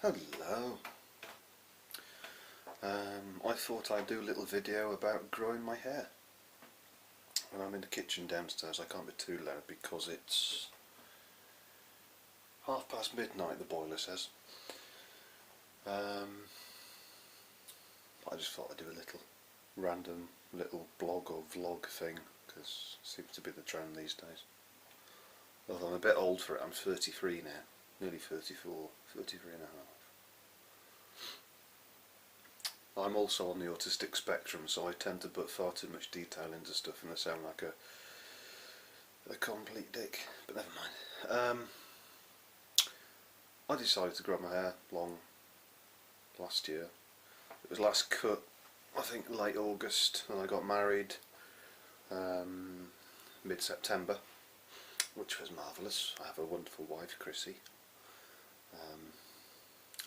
Hello. I thought I'd do a little video about growing my hair. When I'm in the kitchen downstairs I can't be too loud because it's midnight, the boiler says. I just thought I'd do a little random little blog or vlog thing because it seems to be the trend these days. Although I'm a bit old for it, I'm 33 now, nearly 34, 33 and a half. I'm also on the autistic spectrum, so I tend to put far too much detail into stuff and I sound like a complete dick, but never mind. I decided to grow my hair long last year. It was last cut, I think, late August, and I got married mid-September, which was marvellous. I have a wonderful wife, Chrissy.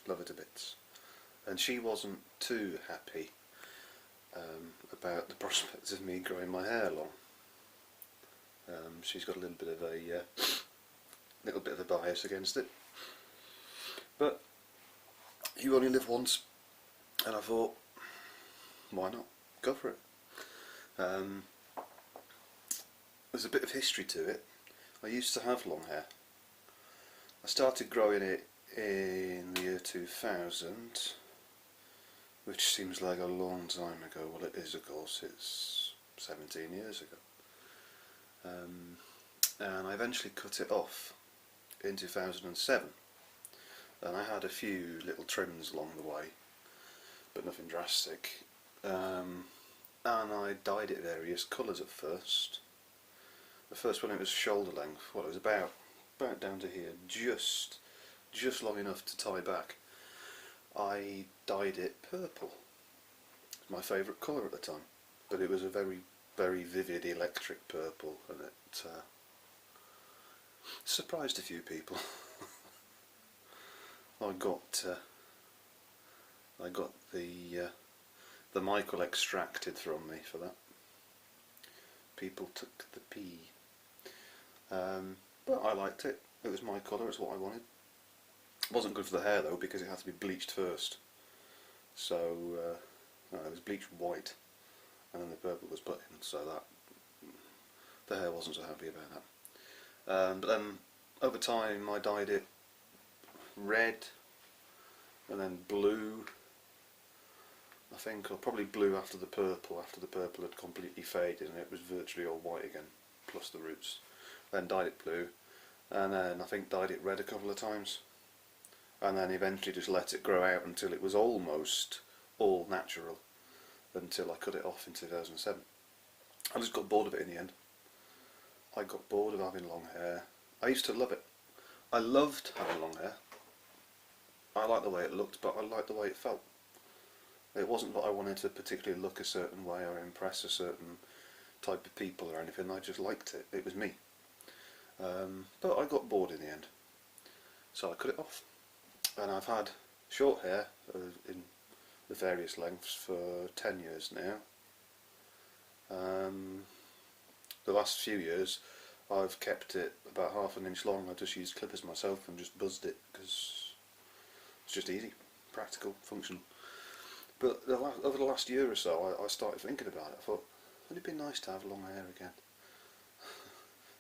Love her to bits. And she wasn't too happy about the prospects of me growing my hair long. She's got a little bit of a bias against it. But you only live once, and I thought, why not? Go for it. There's a bit of history to it. I used to have long hair. I started growing it in the year 2000, which seems like a long time ago. Well, it is, of course. It's 17 years ago. And I eventually cut it off in 2007. And I had a few little trims along the way, but nothing drastic. And I dyed it various colours at first. The first one, it was shoulder length. Well, it was about down to here, just long enough to tie back. I dyed it purple. It's my favourite colour at the time, but it was a very, very vivid electric purple, and it surprised a few people. I got the Michael extracted from me for that. People took the pee. But I liked it. It was my colour, it's what I wanted. It wasn't good for the hair though, because it had to be bleached first. So it was bleached white, and then the purple was put in, so that the hair wasn't so happy about that. But then over time I dyed it red, and then blue, I think, or probably blue after the purple had completely faded and it was virtually all white again, plus the roots. Then dyed it blue, and then I think dyed it red a couple of times, and then eventually just let it grow out until it was almost all natural, until I cut it off in 2007. I just got bored of it in the end. I got bored of having long hair. I used to love it. I loved having long hair. I liked the way it looked, but I liked the way it felt. It wasn't that I wanted to particularly look a certain way or impress a certain type of people or anything. I just liked it. It was me. But I got bored in the end, so I cut it off. And I've had short hair in the various lengths for 10 years now. The last few years I've kept it about half an inch long. I just used clippers myself and just buzzed it because it's just easy, practical, functional. But over the last year or so I started thinking about it. I thought, would it be nice to have long hair again?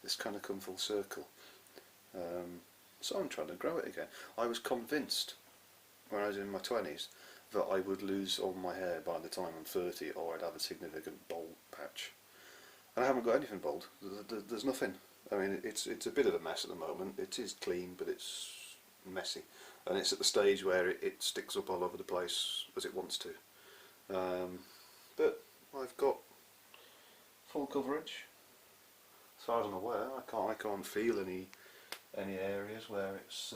It's kind of come full circle. So I'm trying to grow it again. I was convinced when I was in my 20s that I would lose all my hair by the time I'm 30, or I'd have a significant bald patch. And I haven't got anything bald. There's nothing. I mean, it's a bit of a mess at the moment. It is clean, but it's messy. And it's at the stage where it sticks up all over the place as it wants to. But I've got full coverage. As far as I'm aware, I can't feel any areas where it's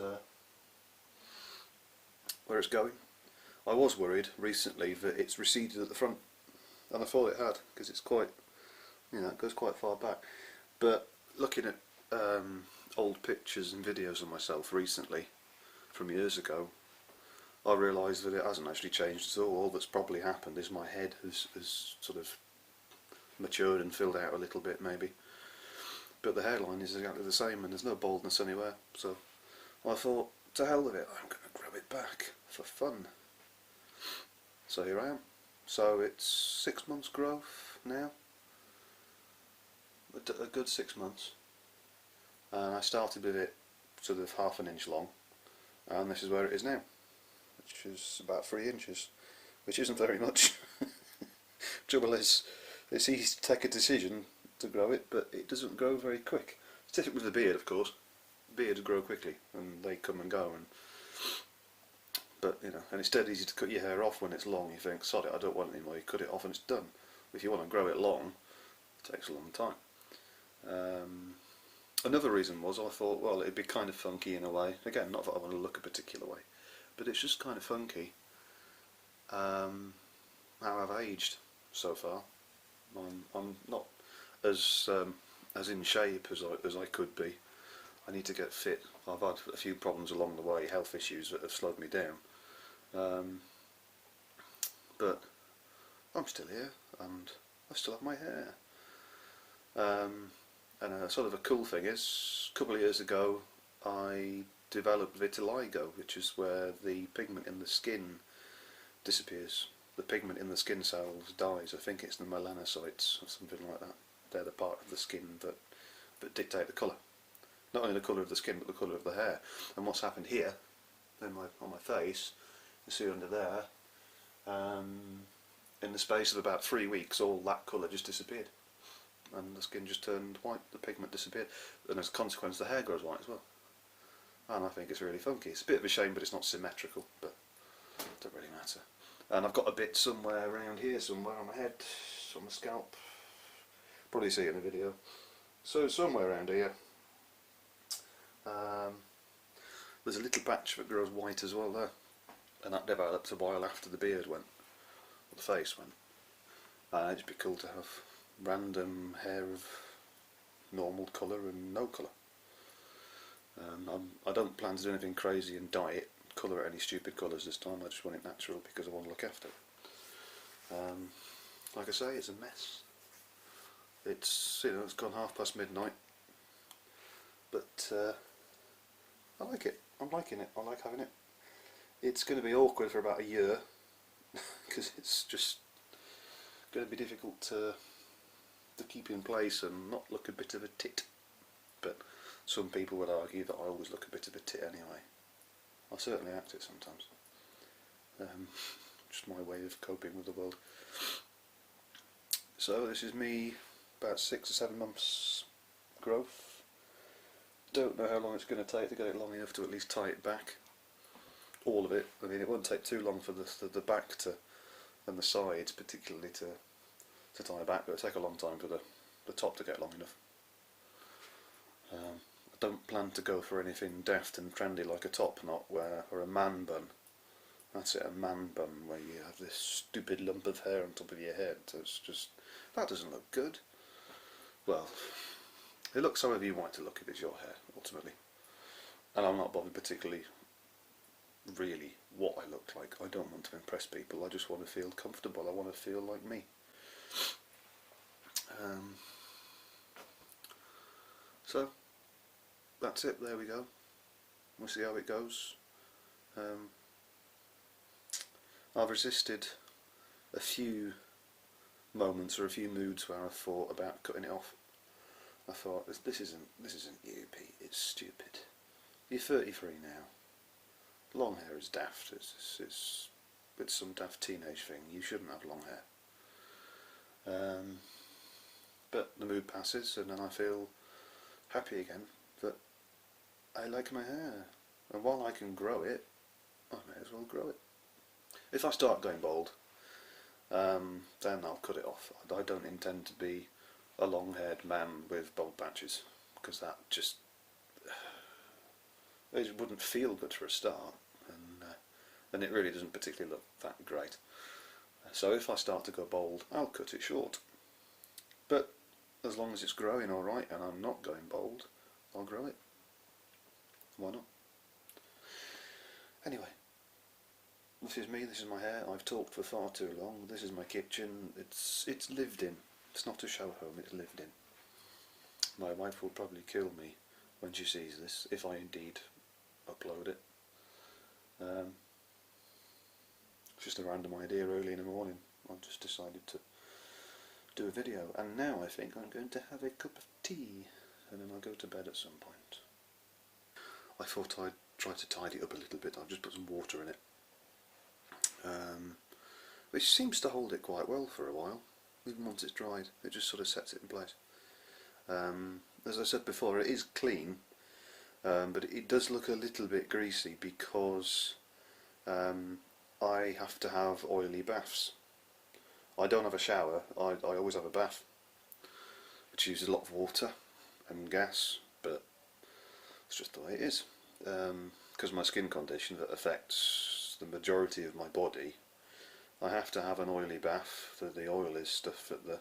going. I was worried recently that it's receded at the front, and I thought it had, because it's quite, it goes quite far back. But looking at old pictures and videos of myself recently, from years ago, I realised that it hasn't actually changed at all. All that's probably happened is my head has sort of matured and filled out a little bit, maybe. But the hairline is exactly the same, and there's no baldness anywhere. So I thought, to hell with it, I'm going to grow grow it back for fun. So here I am. So it's 6 months growth now, a good 6 months, and I started with it sort of half an inch long, and this is where it is now, which is about 3 inches, which isn't very much. Trouble is, it's easy to take a decision to grow it, but it doesn't grow very quick. It's different with the beard, of course. Beards grow quickly and they come and go, but you know, and it's dead easy to cut your hair off when it's long. You think, sod it, I don't want it anymore. You cut it off and it's done. If you want to grow it long, it takes a long time. Another reason was I thought, well, it'd be kind of funky in a way. Again, not that I want to look a particular way, but it's just kind of funky how I've aged so far. I'm not as in shape as I could be. I need to get fit. I've had a few problems along the way, health issues that have slowed me down. But I'm still here, and I still have my hair. And a sort of a cool thing is, a couple of years ago I developed vitiligo, which is where the pigment in the skin disappears. The pigment in the skin cells dies. I think it's the melanocytes or something like that. They're the part of the skin that dictate the colour. Not only the colour of the skin, but the colour of the hair. And what's happened here, on my face, you see under there, in the space of about 3 weeks, all that colour just disappeared. And the skin just turned white, the pigment disappeared. And as a consequence, the hair grows white as well. And I think it's really funky. It's a bit of a shame, but it's not symmetrical, but it doesn't really matter. And I've got a bit somewhere around here, somewhere on my head, on my scalp. Probably see it in the video. So somewhere around here. There's a little patch that grows white as well there, and that developed a while after the beard went, or the face went. It'd be cool to have random hair of normal colour and no colour. I don't plan to do anything crazy and dye it, colour it any stupid colours this time. I just want it natural because I want to look after it. Like I say, it's a mess. It's, you know, it's gone midnight, but I like it. I'm liking it. I like having it. It's going to be awkward for about a year because it's just going to be difficult to keep in place and not look a bit of a tit. But some people would argue that I always look a bit of a tit anyway. I certainly act it sometimes. Just my way of coping with the world. So this is me, about 6 or 7 months growth. Don't know how long it's going to take to get it long enough to at least tie it back. All of it. I mean, it won't take too long for the back to, and the sides particularly, to tie back, but it'll take a long time for the top to get long enough. I don't plan to go for anything daft and trendy like a top knot or a man bun. That's it, a man bun, where you have this stupid lump of hair on top of your head. It's just, that doesn't look good. Well, it looks however you want it to look if it's your hair, ultimately. And I'm not bothered particularly, really, what I look like. I don't want to impress people, I just want to feel comfortable, I want to feel like me. So, that's it, there we go. We'll see how it goes. I've resisted a few moments or a few moods where I've thought about cutting it off. I thought, this isn't you, Pete, it's stupid. You're 33 now. Long hair is daft, it's some daft teenage thing, you shouldn't have long hair. But the mood passes and then I feel happy again that I like my hair. And while I can grow it, I may as well grow it. If I start going bald, then I'll cut it off. I don't intend to be a long-haired man with bald patches, because that just, it wouldn't feel good for a start, and it really doesn't particularly look that great. So if I start to go bald, I'll cut it short. But as long as it's growing alright and I'm not going bald, I'll grow it. Why not? Anyway, this is me, this is my hair. I've talked for far too long. This is my kitchen. It's lived in. It's not a show home, it's lived in. My wife will probably kill me when she sees this, if I indeed upload it. just a random idea early in the morning. I just decided to do a video, and now I think I'm going to have a cup of tea and then I'll go to bed at some point. I thought I'd try to tidy it up a little bit. I've just put some water in it, which seems to hold it quite well for a while. Even once it's dried, it just sort of sets it in place. As I said before, it is clean, but it does look a little bit greasy because I have to have oily baths. I don't have a shower, I always have a bath, which uses a lot of water and gas, but it's just the way it is. Because of my skin condition that affects the majority of my body, I have to have an oily bath. The oil is stuff that the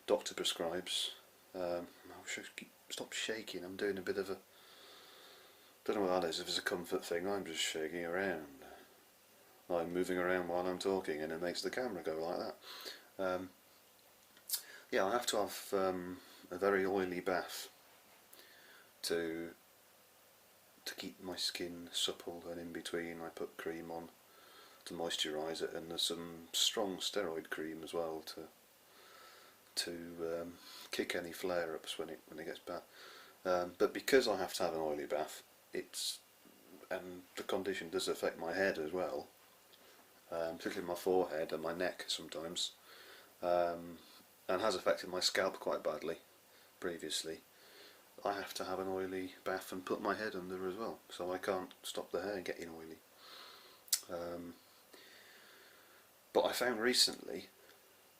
doctor prescribes. I should stop shaking, I'm doing a bit of a... don't know what that is, if it's a comfort thing. I'm just shaking around. I'm moving around while I'm talking and it makes the camera go like that. Yeah, I have to have a very oily bath to keep my skin supple, and in between I put cream on to moisturise it, and there's some strong steroid cream as well to kick any flare-ups when it gets bad. But because I have to have an oily bath, and the condition does affect my head as well, particularly my forehead and my neck sometimes, and has affected my scalp quite badly previously. I have to have an oily bath and put my head under as well, so I can't stop the hair getting oily. But I found recently,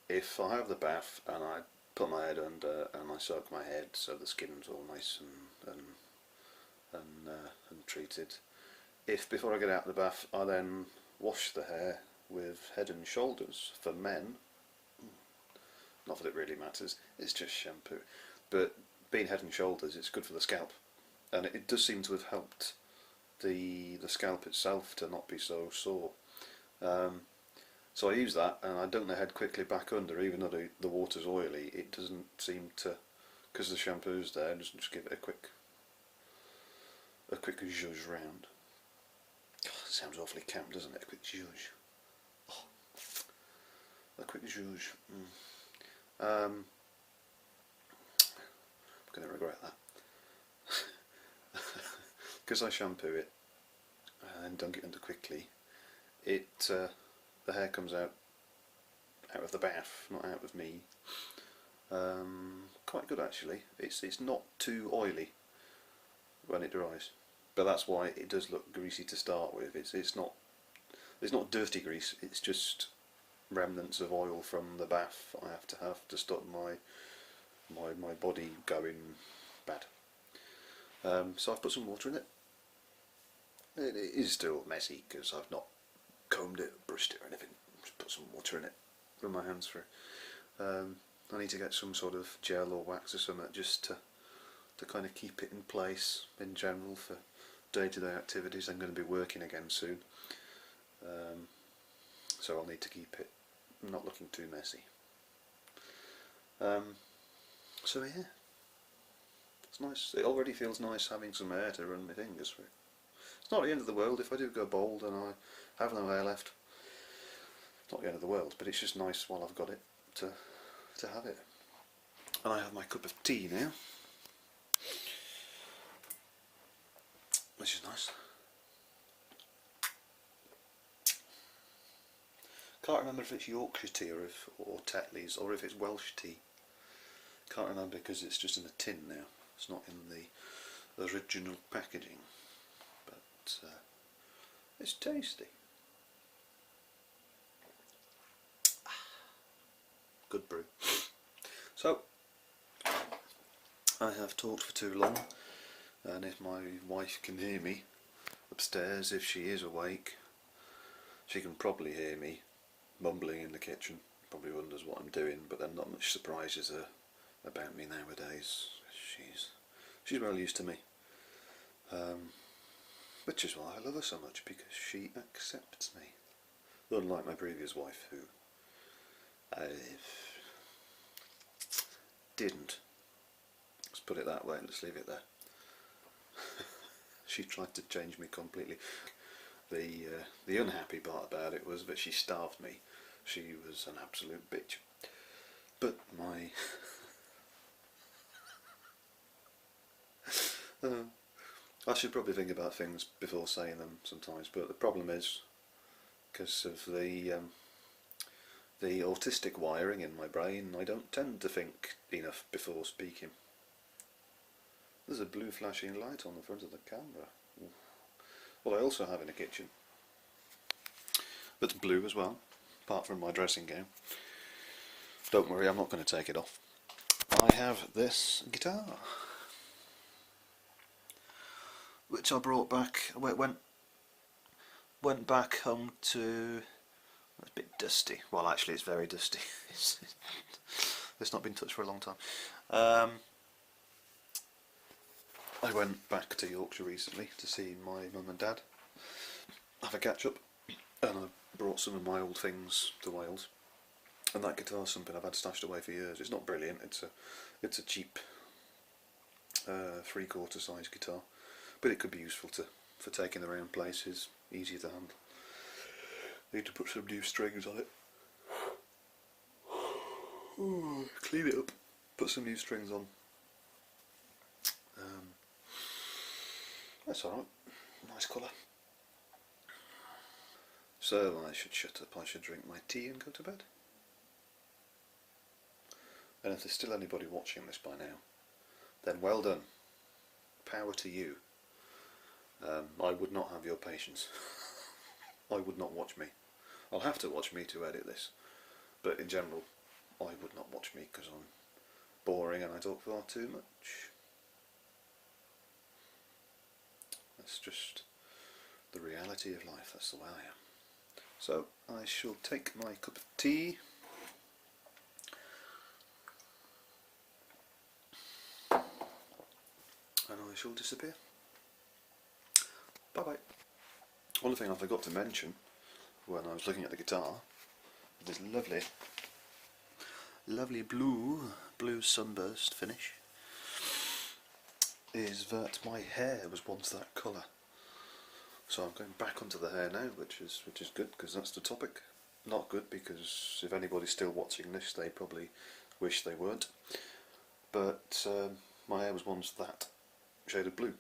if I have the bath and I put my head under and I soak my head so the skin's all nice and treated, if before I get out of the bath I then wash the hair with Head and Shoulders for men, not that it really matters, it's just shampoo, but being Head and Shoulders, it's good for the scalp, and it does seem to have helped the scalp itself to not be so sore. So I use that and I dunk the head quickly back under, even though the water's oily. It doesn't seem to, because the shampoo's there, just give it a quick zhuzh round. Oh, it sounds awfully camp, doesn't it? A quick zhuzh. Oh, a quick zhuzh. I'm going to regret that. Because I shampoo it and dunk it under quickly, the hair comes out of the bath, not out of me. Quite good actually. It's not too oily when it dries, but that's why it does look greasy to start with. It's not dirty grease. It's just remnants of oil from the bath I have to stop my body going bad. So I've put some water in it. It is still messy because I've not combed it, brushed it or anything. Just put some water in it, run my hands through. I need to get some sort of gel or wax or something just to kind of keep it in place in general for day-to-day activities. I'm going to be working again soon, so I'll need to keep it not looking too messy. So yeah, it's nice. It already feels nice having some hair to run my fingers through. It's not the end of the world if I do go bald and I have no hair left. It's not the end of the world, but it's just nice while I've got it to have it. And I have my cup of tea now, which is nice. Can't remember if it's Yorkshire tea or Tetley's or if it's Welsh tea. Can't remember because it's just in a tin now. It's not in the original packaging, but it's tasty. Good brew. So I have talked for too long, and if my wife can hear me upstairs, if she is awake, she can probably hear me mumbling in the kitchen. Probably wonders what I'm doing, but then not much surprises her about me nowadays. She's well used to me, which is why I love her so much, because she accepts me, unlike my previous wife, who didn't. Let's put it that way and let's leave it there. She tried to change me completely. The unhappy part about it was that she starved me. She was an absolute bitch. But my I should probably think about things before saying them sometimes. But the problem is, because of the autistic wiring in my brain, I don't tend to think enough before speaking. There's a blue flashing light on the front of the camera. Well, I also have in the kitchen. That's blue as well, apart from my dressing gown. Don't worry, I'm not going to take it off. I have this guitar, which I brought back. Went back home to. It's a bit dusty. Well, actually, it's very dusty. It's not been touched for a long time. I went back to Yorkshire recently to see my mum and dad, have a catch up, and I brought some of my old things to Wales. And that guitar's something I've had stashed away for years. It's not brilliant. It's a cheap 3/4 size guitar, but it could be useful for taking around places, easier to handle. Need to put some new strings on it. Clean it up, put some new strings on. That's alright. Nice colour. So I should shut up, I should drink my tea and go to bed. And if there's still anybody watching this by now, then well done. Power to you. I would not have your patience. I would not watch me. I'll have to watch me to edit this, but in general I would not watch me because I'm boring and I talk far too much. That's just the reality of life, that's the way I am. So I shall take my cup of tea and I shall disappear. Bye bye. One thing I forgot to mention when I was looking at the guitar, this lovely blue sunburst finish, is that my hair was once that colour. So I'm going back onto the hair now, which is good because that's the topic. Not good because if anybody's still watching this, they probably wish they weren't. But my hair was once that shade of blue,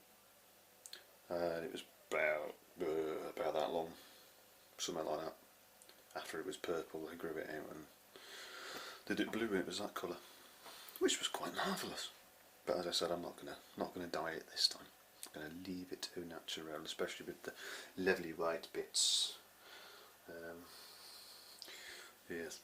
and it was about that long, something like that. After it was purple, I grew it out and did it blue, and it was that colour, which was quite marvellous. But as I said, I'm not gonna dye it this time. I'm going to leave it au naturel, especially with the lovely white bits. Yes.